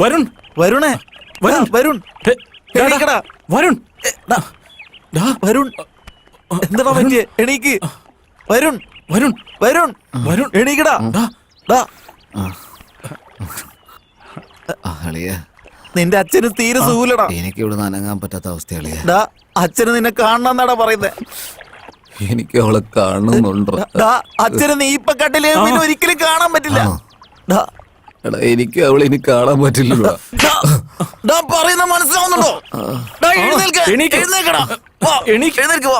വരുൺ വരുണേ വരുൺ വരുൺ വരുൺ വരുൺ എന്താടാ പറ്റിയേ? എണീക്ക് വരുൺ വരുൺ വരുൺ വരുൺ എണീക്കടാ. നിന്റെ അച്ഛന് തീരെ സുഖൂലടാ. എനിക്ക് ഇവിടെ അനങ്ങാൻ പറ്റാത്ത അവസ്ഥ. അച്ഛന് നിന്നെ കാണണമെന്നാടാ പറയുന്നത്. എനിക്ക് അവളെ കാണുന്നുണ്ടോ? അച്ഛന് നീ ഇപ്പൊ കണ്ടില്ലേ പിന്നെ ഒരിക്കലും കാണാൻ പറ്റില്ല. എനിക്ക് അവളെ ഇനി കാണാൻ പറ്റില്ലല്ലോ. പറയുന്ന മനസ്സിലാവുന്നുണ്ടോ? എഴുന്നേൽക്കടാ. എഴുന്നേൽക്ക് വാ.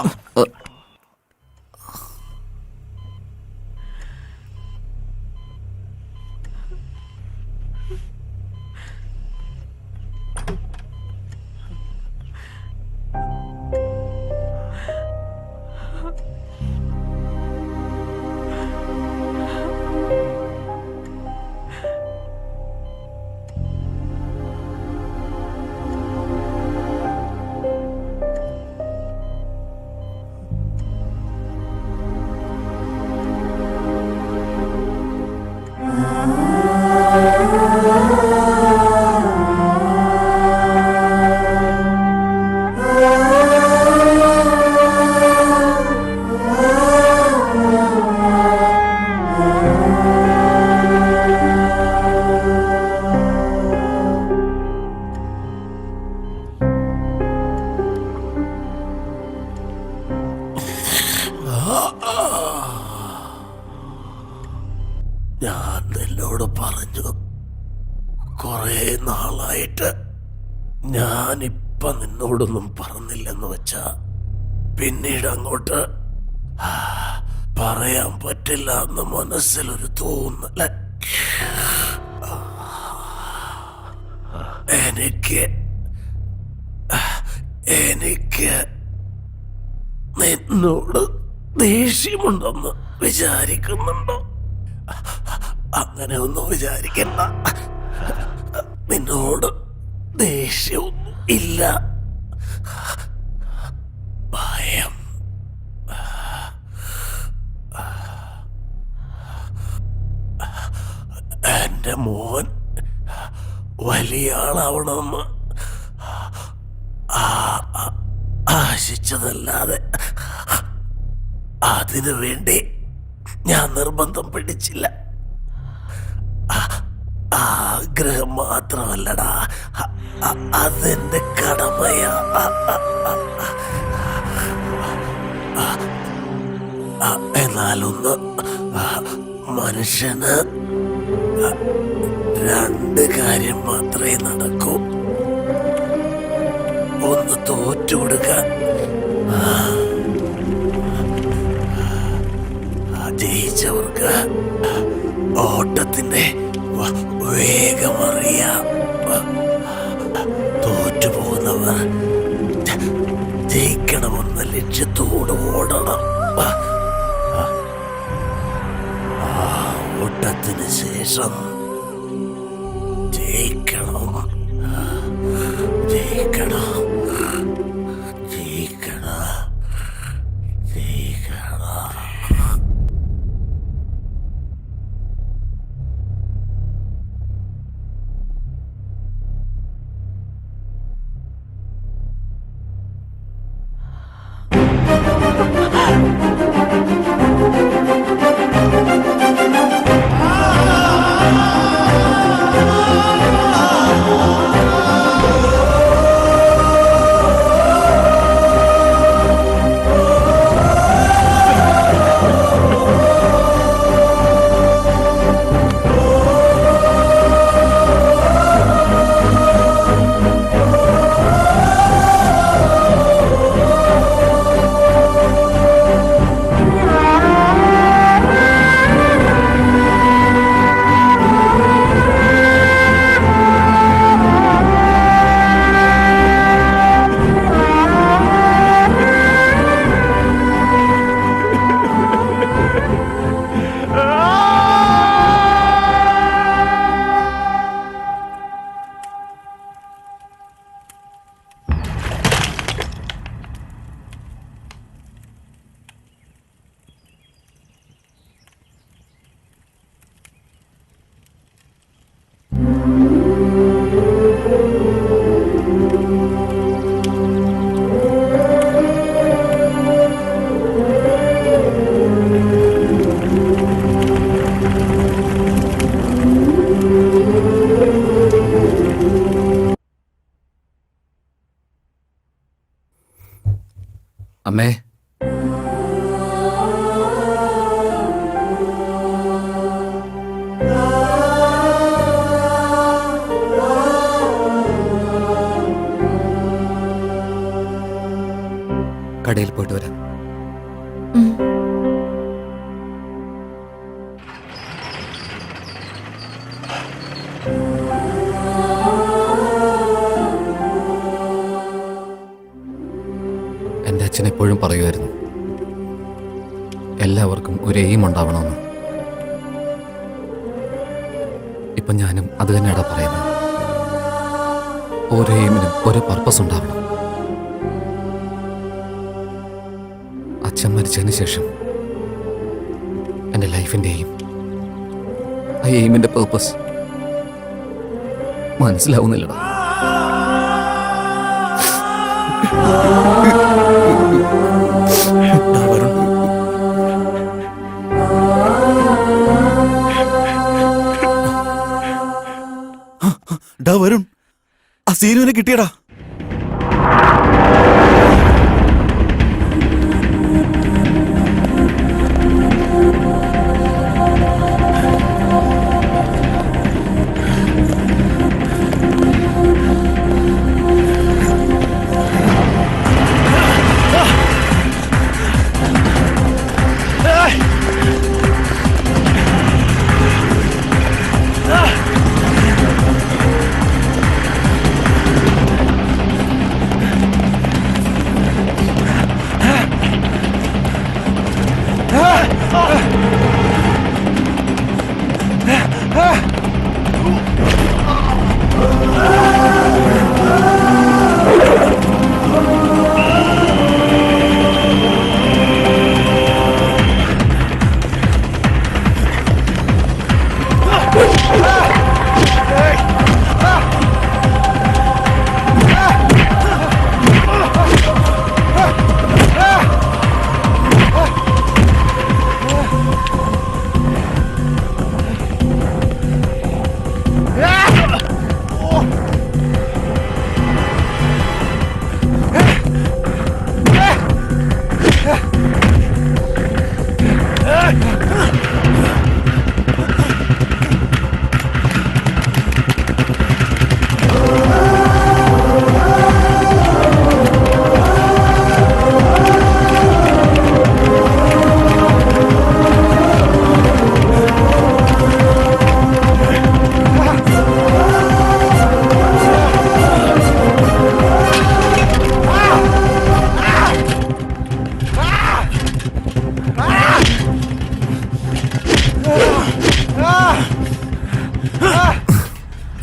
ഞാൻ നിന്നോട് പറഞ്ഞു, കുറേ നാളായിട്ട് ഞാനിപ്പ നിന്നോടൊന്നും പറഞ്ഞില്ലെന്ന് വെച്ചാ പിന്നീട് അങ്ങോട്ട് പറയാൻ പറ്റില്ല എന്ന് മനസ്സിലൊരു തോന്നല്. എനിക്ക് നിന്നോട് ദേഷ്യമുണ്ടെന്ന് വിചാരിക്കുന്നുണ്ടോ? അങ്ങനെ ഒന്നും വിചാരിക്കണ്ട. നിന്നോട് ദേഷ്യമൊന്നും ഇല്ല, ഭയം. എന്റെ മോൻ വലിയ ആളാവണമെന്ന് ആശിച്ചതല്ലാതെ അതിനു വേണ്ടി ഞാൻ നിർബന്ധം പിടിച്ചില്ല. ആഗ്രഹം മാത്രമല്ലടാ, അതെന്റെ കടമയാ. എന്നാലൊന്ന് മനുഷ്യന് രണ്ട് കാര്യം മാത്രമേ നടക്കൂ. ഒന്ന് തോറ്റുകൊടുക്കാൻ, ജയിച്ചവർക്ക് ഓട്ടത്തിന്റെ വേഗമറിയാം. തോറ്റുപോകുന്നവർ ജയിക്കണമെന്ന ലക്ഷ്യത്തോട് ഓടണം. ഓട്ടത്തിന് ശേഷം ജയിക്കണം, ജയിക്കണം, ജയിക്കണം, ജയിക്കണം. അമ്മേ, കടയിൽ പോയിട്ട് വരാം. എൻ്റെ അച്ഛൻ എപ്പോഴും പറയുമായിരുന്നു, എല്ലാവർക്കും ഒരു എയിം ഉണ്ടാവണമെന്ന്. ഇപ്പം ഞാനും അത് തന്നെയാണ് പറയുന്നത്. ഓരോ എയിമിനും ഓരോ പർപ്പസ് ഉണ്ടാവണം. അച്ഛൻ മരിച്ചതിന് ശേഷം എൻ്റെ ലൈഫിൻ്റെ എയിം, ആ എയിമിൻ്റെ പേർപ്പസ് മനസ്സിലാവുന്നില്ലടാ. വരുൺ, വരുൺ, ആ സീനുവിനെ കിട്ടിയടാ.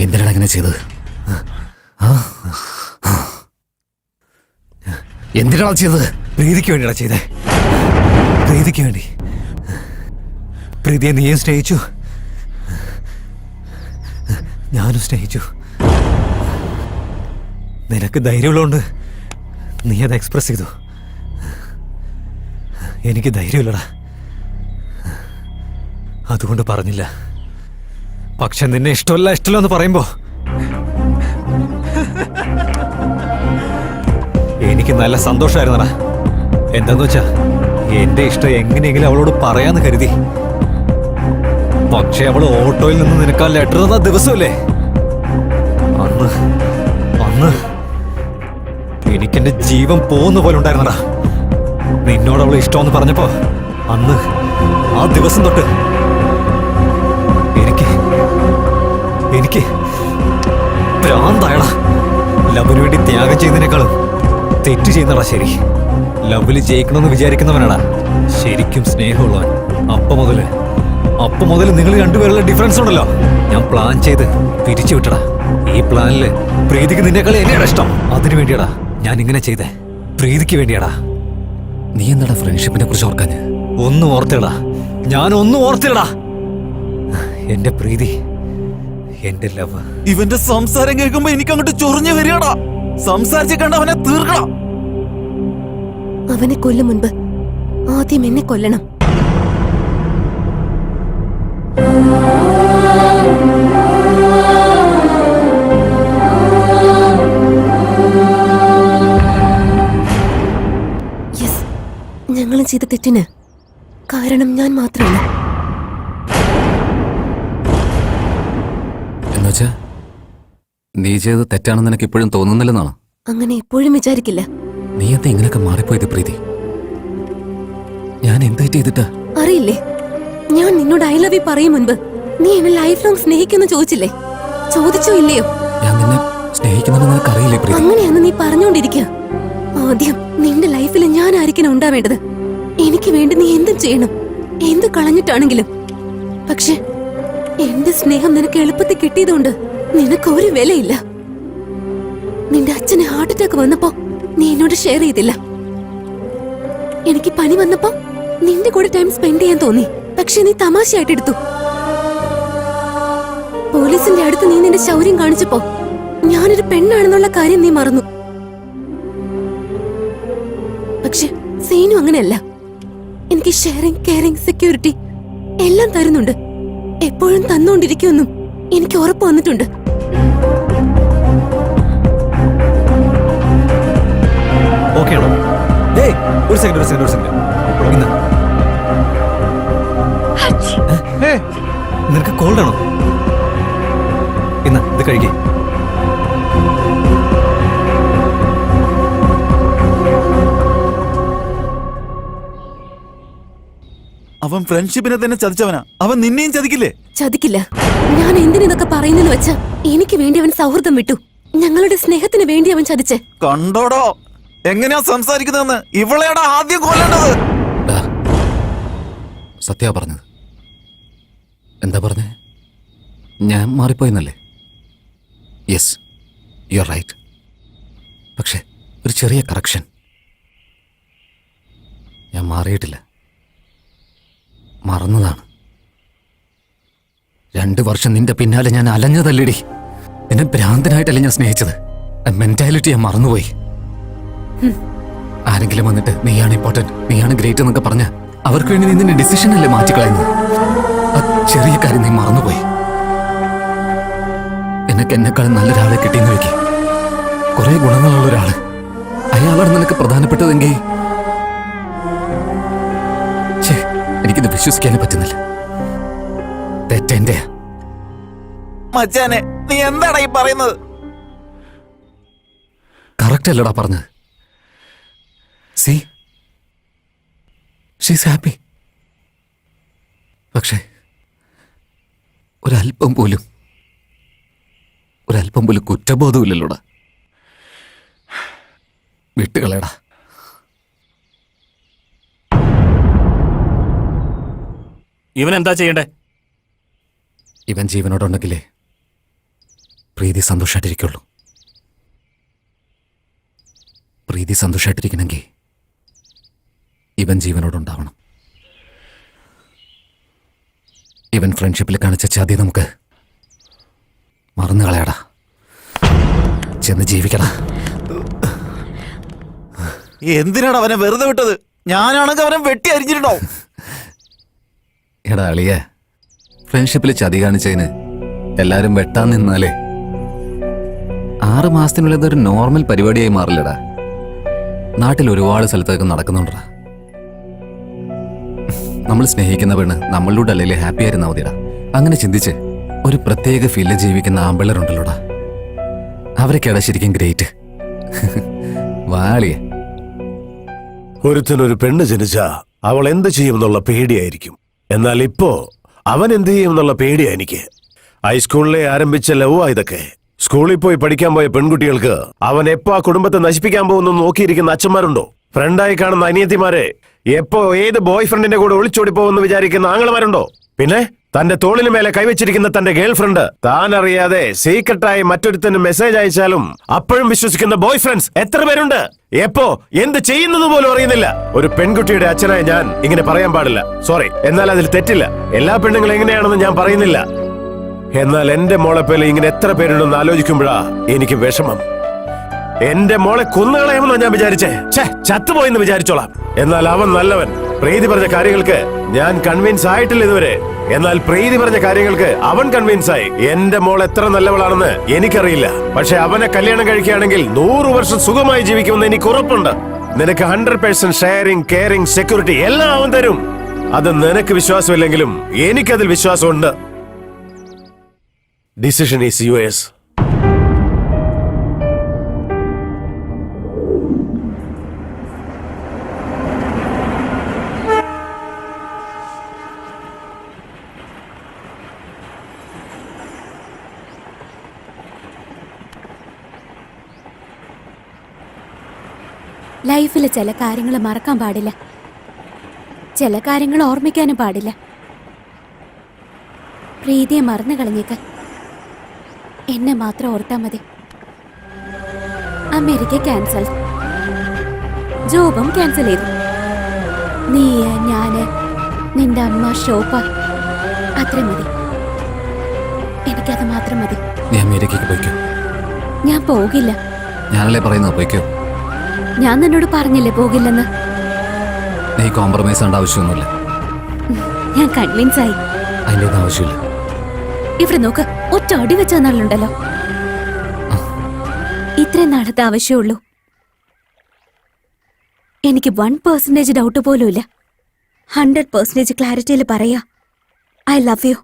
എന്തിനാണ് അങ്ങനെ ചെയ്തത്? എന്തിനാണ് ചെയ്തത്? പ്രീതിക്ക് വേണ്ടിയാ ചെയ്തേ. പ്രീതിക്ക് വേണ്ടി. പ്രീതിയെ നീയും സ്നേഹിച്ചു, ഞാനും സ്നേഹിച്ചു. നിനക്ക് ധൈര്യമുള്ളതുകൊണ്ട് നീ അത് എക്സ്പ്രസ് ചെയ്തു. എനിക്ക് ധൈര്യമില്ലടാ, അതുകൊണ്ട് പറഞ്ഞില്ല. പക്ഷെ നിന്നെ ഇഷ്ടമല്ല എന്ന് പറയുമ്പോ എനിക്ക് നല്ല സന്തോഷമായിരുന്നടാ. എന്താന്ന് വെച്ചാ എന്റെ ഇഷ്ടം എങ്ങനെയെങ്കിലും അവളോട് പറയാന്ന് കരുതി. പക്ഷെ അവള് ഓട്ടോയിൽ നിന്ന് നിനക്ക് ആ ലെറ്റർ തന്ന ദിവസമല്ലേ, അന്ന് എനിക്കെന്റെ ജീവൻ പോകുന്ന പോലെ ഉണ്ടായിരുന്നടാ. നിന്നോട് അവള് ഇഷ്ടമെന്ന് പറഞ്ഞപ്പോ അന്ന് ആ ദിവസം തൊട്ട് എനിക്ക് ഭ്രാന്തായടാ. ലവിന് വേണ്ടി ത്യാഗം ചെയ്യുന്നതിനേക്കാളും തെറ്റ് ചെയ്യുന്നടാ ശരി. ലവില് ജയിക്കണമെന്ന് വിചാരിക്കുന്നവനാടാ ശരിക്കും സ്നേഹമുള്ളവൻ. അപ്പൊ മുതല് നിങ്ങൾ രണ്ടുപേരുള്ള ഡിഫറൻസ് ഉണ്ടല്ലോ, ഞാൻ പ്ലാൻ ചെയ്ത് പിരിച്ചു വിട്ടടാ. ഈ പ്ലാനില് പ്രീതിക്ക് നിന്നേക്കാൾ എന്നെയാണ് ഇഷ്ടം. അതിനു വേണ്ടിയാടാ ഞാൻ ഇങ്ങനെ ചെയ്തേ. പ്രീതിക്ക് വേണ്ടിയാടാ. നീ എന്താടാ ഫ്രണ്ട്ഷിപ്പിനെ കുറിച്ച് ഓർക്കാന്? ഒന്നും ഓർത്തിടാ, ഞാനൊന്നും ഓർത്തിടാ. എന്റെ പ്രീതി, എന്റെ ലവ്. ഇവന്റെ സംസാരം കേൾക്കുമ്പോ എനിക്ക് അങ്ങോട്ട് ചൊറിഞ്ഞു വരികടാ. സംസാരിച്ച് കണ്ട് അവനെ തീർക്കണം. അവനെ കൊല്ലും മുൻപ് ആദ്യം എന്നെ കൊല്ലണം. യെസ്, ചെയ്ത തെറ്റിന് കാരണം ഞാൻ മാത്രമല്ല. എന്നുവെച്ചാ നീ ചെയ്തത് തെറ്റാണെന്ന് നിനക്ക് ഇപ്പോഴും തോന്നുന്നില്ലെന്നാണ്? അങ്ങനെ എപ്പോഴും വിചാരിക്കില്ല. നീ എന്താ ഇങ്ങനെയൊക്കെ മാറിപ്പോയത് പ്രീതി? ഞാൻ എന്താ ചെയ്തിട്ടാ? അറിയില്ലേ, ഞാൻ നിന്നോട് ഐ ലവ് യു പറയും മുൻപ് നീ എന്നെ ലൈഫ് ലോങ് സ്നേഹിക്കുന്നു ചോദിച്ചില്ലേ? ചോദിച്ചോ ഇല്ലയോ? ഞാൻ നിന്നെ സ്നേഹിക്കുന്നെന്ന് നിനക്ക് അറിയില്ലേ പ്രീതി? അങ്ങനെയാന്ന് നീ പറഞ്ഞോണ്ടിരിക്കുക. ആദ്യം നിന്റെ ലൈഫിൽ ഞാൻ ആയിരിക്കണം ഉണ്ടാവേണ്ടത്. എനിക്ക് വേണ്ടി നീ എന്തും ചെയ്യണം, എന്ത് കളഞ്ഞിട്ടാണെങ്കിലും. പക്ഷെ എന്റെ സ്നേഹം നിനക്ക് എളുപ്പത്തിൽ കിട്ടിയതുകൊണ്ട് നിനക്ക് ഒരു വിലയില്ല. നിന്റെ അച്ഛന് ഹാർട്ട് അറ്റാക്ക് വന്നപ്പോ നീ എന്നോട് ഷെയർ ചെയ്തില്ല. എനിക്ക് പനി വന്നപ്പോ നിന്റെ കൂടെ ടൈം സ്പെൻഡ് ചെയ്യാൻ തോന്നി, പക്ഷെ നീ തമാശയായിട്ട് എടുത്തു. പോലീസിന്റെ അടുത്ത് നീ നിന്റെ ശൗര്യം കാണിച്ചപ്പോ ഞാനൊരു പെണ്ണാണെന്നുള്ള കാര്യം നീ മറന്നു. പക്ഷെ സീനു അങ്ങനെയല്ല. എനിക്ക് ഷെയറിംഗ്, കെയറിംഗ്, സെക്യൂരിറ്റി എല്ലാം തരുന്നുണ്ട്. എപ്പോഴും തന്നുകൊണ്ടിരിക്കുമെന്നും എനിക്ക് ഉറപ്പ് വന്നിട്ടുണ്ട്. ഓക്കെ ആണോ? ഏയ് ഒരു സെക്കൻഡ്. ഇന്ന് നിനക്ക് കോൾഡ് ആണോ? ഇന്ന് ഇത് കഴിക്കേ. അവൻ ഫ്രണ്ട്ഷിപ്പിനെ തന്നെ ചതിച്ചവനാ. അവൻ നിന്നെയും ചതിക്കില്ലേ? ചതിക്കില്ല. ഞാൻ എന്തിനൊക്കെ പറയുന്നെന്ന് വെച്ചാ എനിക്ക് വേണ്ടി അവൻ സൗഹൃദം വിട്ടു. ഞങ്ങളുടെ സ്നേഹത്തിന് വേണ്ടി അവൻ ചതിച്ചേ. കണ്ടോടോ എങ്ങനെയാ സംസാരിക്കുന്നതെന്ന്. ഇവളെയാടാ ആദ്യം കൊല്ലേണ്ടത്. സത്യാ പറഞ്ഞത്. എന്താ പറഞ്ഞേ? ഞാൻ മാറിപ്പോയെന്നല്ലേ? Yes, you are right. പക്ഷെ ഒരു ചെറിയ കറക്ഷൻ. ഞാൻ മാറിയിട്ടില്ല, മറന്നതാണ്. 2 വർഷം നിന്റെ പിന്നാലെ ഞാൻ അലഞ്ഞതല്ലേടി. നിന്നെ ഭ്രാന്തനായിട്ടല്ലേ ഞാൻ സ്നേഹിച്ചത്. മെന്റാലിറ്റി ഞാൻ മറന്നുപോയി. ആരെങ്കിലും വന്നിട്ട് നീയാണ് ഇമ്പോർട്ടന്റ്, നീയാണ് ഗ്രേറ്റ് എന്നൊക്കെ പറഞ്ഞ അവർക്ക് വേണ്ടി നീ നിന്റെ ഡിസിഷൻ അല്ലേ മാറ്റിക്കളയുന്നത്. ആ ചെറിയ കാര്യം നീ മറന്നുപോയി. എന്നെക്കാളും നല്ലൊരാളെ കിട്ടിയെന്ന് വെക്ക്. കുറെ ഗുണങ്ങളുള്ള ഒരാള്, അയാളാണ് നിനക്ക് പ്രധാനപ്പെട്ടതെങ്കിൽ എനിക്കിത് വിശ്വസിക്കാനേ പറ്റുന്നില്ല. തെറ്റെന്റെ. മച്ചാനെ നീ എന്താടാ ഈ പറയുന്നത്? കറക്റ്റ് അല്ലടാ പറഞ്ഞത്. C she's happy. പക്ഷേ ഒരല്പം പോലും കുറ്റബോധമില്ലല്ലോടാ. വിട്ടുകളയടാ. ഇവൻ എന്താ ചെയ്യണ്ടേ? ഇവൻ ജീവനോടുണ്ടെങ്കിലേ പ്രീതി സന്തോഷമായിട്ടിരിക്കുള്ളൂ. പ്രീതി സന്തോഷമായിട്ടിരിക്കണമെങ്കിൽ ഇവൻ ജീവനോടുണ്ടാവണം. ഇവൻ ഫ്രണ്ട്ഷിപ്പിൽ കാണിച്ച ചതി നമുക്ക് മറന്നു കളയടാ. ചെന്ന് ജീവിക്കടാ. എന്തിനാണ് അവനെ വെറുതെ വിട്ടത്? ഞാനാണെങ്കിൽ അവനെ വെട്ടി അരിഞ്ഞിട്ടുണ്ടോ? എടാ അളിയ, ഫ്രണ്ട്ഷിപ്പിൽ ചതി കാണിച്ചതിന് എല്ലാരും വെട്ടാൻ നിന്നാലേ 6 മാസത്തിനുള്ളിൽ ഇതൊരു നോർമൽ പരിപാടിയായി മാറില്ലടാ. നാട്ടിൽ ഒരുപാട് സ്ഥലത്തൊക്കെ നടക്കുന്നുണ്ടടാ. നമ്മൾ സ്നേഹിക്കുന്ന പെണ്ണ് നമ്മളിലൂടെ അല്ലെങ്കിൽ ഹാപ്പി ആയിരുന്നാ മതിടാ. അങ്ങനെ ചിന്തിച്ച് ഒരു പ്രത്യേക ഫീൽഡിൽ ജീവിക്കുന്ന ആമ്പിള്ളേരുണ്ടല്ലോടാ. അവരൊക്കെയാടാ ശരിക്കും ഗ്രേറ്റ്. വാളിയ. ഒരുത്തനൊരു പെണ്ണ് ജനിച്ചാ അവൾ എന്ത് ചെയ്യുമെന്നുള്ള പേടിയായിരിക്കും. എന്നാൽ ഇപ്പോ അവൻ എന്ത് ചെയ്യുമെന്നുള്ള പേടിയാ എനിക്ക്. ഹൈസ്കൂളിലെ ആരംഭിച്ച ലവാ ഇതൊക്കെ. സ്കൂളിൽ പോയി പഠിക്കാൻ പോയ പെൺകുട്ടികൾക്ക് അവൻ എപ്പോ ആ കുടുംബത്തെ നശിപ്പിക്കാൻ പോകുന്നു നോക്കിയിരിക്കുന്ന അച്ഛന്മാരുണ്ടോ? ഫ്രണ്ടായി കാണുന്ന അനിയത്തിമാരെ എപ്പോ ഏത് ബോയ് ഫ്രണ്ടിന്റെ കൂടെ ഒളിച്ചോടി പോകുമെന്ന് വിചാരിക്കുന്ന ആങ്ങളമാരുണ്ടോ? പിന്നെ തന്റെ തോളിന് മേലെ കൈവച്ചിരിക്കുന്ന തന്റെ ഗേൾ ഫ്രണ്ട് താൻ അറിയാതെ സീക്രട്ടായി മറ്റൊരുത്തന് മെസ്സേജ് അയച്ചാലും അപ്പോഴും വിശ്വസിക്കുന്ന ബോയ് ഫ്രണ്ട്സ് എത്ര പേരുണ്ട്? എപ്പോ എന്ത് ചെയ്യുന്നത് പോലും അറിയുന്നില്ല. ഒരു പെൺകുട്ടിയുടെ അച്ഛനായി ഞാൻ ഇങ്ങനെ പറയാൻ പാടില്ല, സോറി. എന്നാൽ അതിൽ തെറ്റില്ല. എല്ലാ പെണ്ണുങ്ങളും എങ്ങനെയാണെന്ന് ഞാൻ പറയുന്നില്ല. എന്നാൽ എന്റെ മോളെ പോലെ ഇങ്ങനെ എത്ര പേരുണ്ടെന്ന് ആലോചിക്കുമ്പോഴാ എനിക്ക് വിഷമം. എന്റെ മോളെ കൊന്നുകളയുമെന്നാ ഞാൻ വിചാരിച്ചേ. ചത്തുപോയെന്ന് വിചാരിച്ചോളാം. എന്നാൽ അവൻ നല്ലവൻ. പ്രീതി പറഞ്ഞ കാര്യങ്ങൾക്ക് ഞാൻ കൺവിൻസ് ആയിട്ടില്ല ഇതുവരെ. എന്നാൽ പ്രീതി പറഞ്ഞ കാര്യങ്ങൾക്ക് അവൻ കൺവിൻസ് ആയി. എന്റെ മോൾ എത്ര നല്ലവളാണെന്ന് എനിക്കറിയില്ല. പക്ഷെ അവനെ കല്യാണം കഴിക്കുകയാണെങ്കിൽ 100 വർഷം സുഖമായി ജീവിക്കുമെന്ന് എനിക്ക് ഉറപ്പുണ്ട്. നിനക്ക് 100% ഷെയറിംഗ്, കെയറിംഗ്, സെക്യൂരിറ്റി എല്ലാം അവൻ തരും. അത് നിനക്ക് വിശ്വാസമില്ലെങ്കിലും എനിക്കതിൽ വിശ്വാസമുണ്ട്. Decision is yours. ലൈഫിൽ ചില കാര്യങ്ങൾ മറക്കാൻ പാടില്ല, ചില കാര്യങ്ങൾ ഓർമ്മിക്കാനും പാടില്ല. പ്രീതിയെ മറന്നു കളഞ്ഞേക്ക്, എന്നെ മാത്രം ഓർത്താ മതി. അമേരിക്ക ക്യാൻസൽ, ജോബും ക്യാൻസൽ ചെയ്തു. നീ, ഞാന്, നിന്റെ അമ്മ, ഷോപ്പ, അത്ര മതി. എനിക്കത് മാത്രം മതി. നീ അമേരിക്കയ്ക്ക് പോയിക്കോ. ഞാൻ പോകില്ല. ഞാനല്ലേ പറയുന്നത്, പോയിക്കോ. ഞാൻ നിന്നോട് പറഞ്ഞില്ലേ പോകില്ലെന്ന്. നീ കോംപ്രമൈസ് ചെയ്യേണ്ട ആവശ്യമൊന്നുമില്ല. ഞാൻ കൺവിൻസ് ആയി. അതിൻ്റെ ഒന്നും ആവശ്യമില്ല. ഇവിടെ നോക്ക്, ഒറ്റ അടി വെച്ച നാളുണ്ടല്ലോ. ഇത്രയും നാളത്തെ ആവശ്യമുള്ളൂ. എനിക്ക് 1% ഡൗട്ട് പോലും ഇല്ല. 100% ക്ലാരിറ്റിയിൽ പറയാ, ഐ ലവ് യു.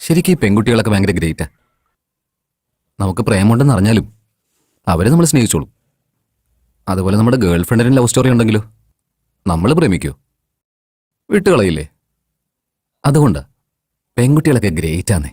ശരിക്കും ഈ പെൺകുട്ടികളൊക്കെ ഭയങ്കര ഗ്രേറ്റാ. നമുക്ക് പ്രേമുണ്ടെന്ന് അറിഞ്ഞാലും അവരെ നമ്മൾ സ്നേഹിച്ചോളും. അതുപോലെ നമ്മുടെ ഗേൾ ഫ്രണ്ടിന് ലവ് സ്റ്റോറി ഉണ്ടെങ്കിലോ നമ്മൾ പ്രേമിക്കോ? വിട്ടുകളയില്ലേ? അതുകൊണ്ടാ പെൺകുട്ടികളൊക്കെ ഗ്രേറ്റാന്നേ.